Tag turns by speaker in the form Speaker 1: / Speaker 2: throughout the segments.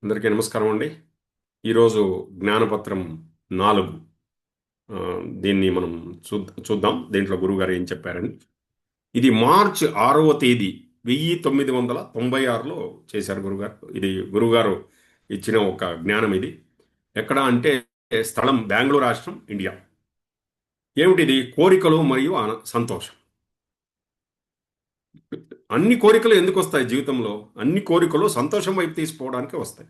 Speaker 1: అందరికీ నమస్కారం అండి. ఈరోజు జ్ఞానపత్రం 4 దీన్ని మనం చూద్దాం. దీంట్లో గురువుగారు ఏం చెప్పారని. ఇది మార్చ్ 6వ తేదీ 1996లో చేశారు గురుగారు. ఇది గురువుగారు ఇచ్చిన ఒక జ్ఞానం ఇది. ఎక్కడ అంటే స్థలం బెంగుళూరు రాష్ట్రం, ఇండియా. ఏమిటిది? కోరికలు మరియు సంతోషం. అన్ని కోరికలు ఎందుకు వస్తాయి జీవితంలో? అన్ని కోరికలు సంతోషం వైపు తీసుకోవడానికి వస్తాయి.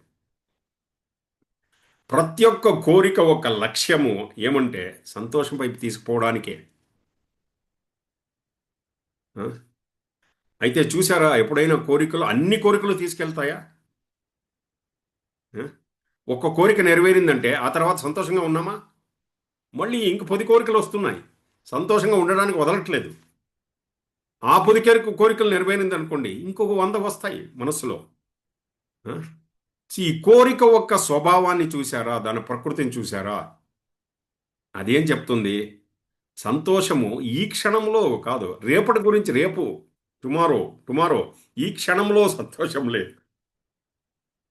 Speaker 1: ప్రతి ఒక్క కోరిక ఒక లక్ష్యము ఏమంటే సంతోషం వైపు తీసుకుపోవడానికే. ఆ? అయితే చూసారా ఎప్పుడైనా కోరికలు అన్ని కోరికలు తీసుకెళ్తాయా? ఆ? ఒక్క కోరిక నెరవేరిందంటే ఆ తర్వాత సంతోషంగా ఉన్నామా? మళ్ళీ ఇంక 10 కోరికలు వస్తున్నాయి. సంతోషంగా ఉండడానికి వదలట్లేదు. ఆ 10 కోరికలు నెరవేరింది అనుకోండి, ఇంకొక 100 వస్తాయి మనస్సులో. ఆ? ఈ కోరిక యొక్క స్వభావాన్ని చూసారా? దాని ప్రకృతిని చూసారా? అదేం చెప్తుంది? సంతోషము ఈ క్షణంలో కాదు, రేపటి గురించి రేపు. టుమారో టుమారో ఈ క్షణంలో సంతోషం లేదు.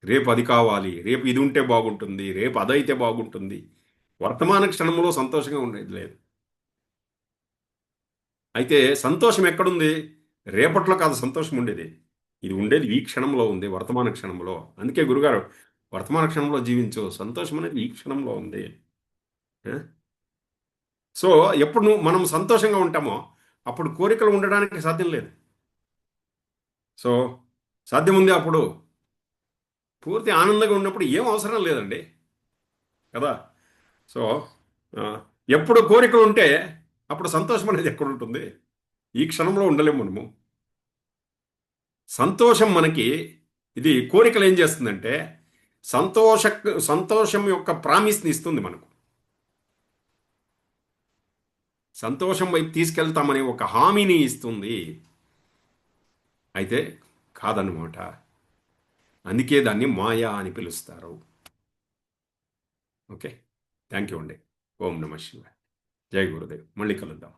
Speaker 1: రేపు అది కావాలి, రేపు ఇది ఉంటే బాగుంటుంది, రేపు అదైతే బాగుంటుంది. వర్తమాన క్షణంలో సంతోషంగా ఉండేది లేదు. అయితే సంతోషం ఎక్కడుంది? రేపట్లో కాదు సంతోషం ఉండేది. ఇది ఉండేది ఈ క్షణంలో ఉంది, వర్తమాన క్షణంలో. అందుకే గురుగారు వర్తమాన క్షణంలో జీవించు, సంతోషం అనేది ఈ క్షణంలో ఉంది. ఆ? సో ఎప్పుడు మనం సంతోషంగా ఉంటామో అప్పుడు కోరికలు ఉండడానికి సాధ్యం లేదు. సో సాధ్యం ఉంది అప్పుడు పూర్తి ఆనందంగా ఉన్నప్పుడు ఏం అవసరం లేదండి కదా. సో ఆ, ఎప్పుడు కోరికలు ఉంటే అప్పుడు సంతోషం అనేది ఎక్కడ ఉంటుంది? ఈ క్షణంలో ఉండలేము మనము. సంతోషం మనకి ఇది కోరికలు ఏం చేస్తుందంటే సంతోష సంతోషం యొక్క ప్రామిస్ని ఇస్తుంది మనకు. సంతోషం వైపు తీసుకెళ్తామని ఒక హామీని ఇస్తుంది. అయితే కాదన్నమాట. అందుకే దాన్ని మాయా అని పిలుస్తారు. ఓకే. థ్యాంక్ యూ అండి. ఓం నమ శివాయ. జై గురుదేవ్. మళ్ళీ కలుద్దాం.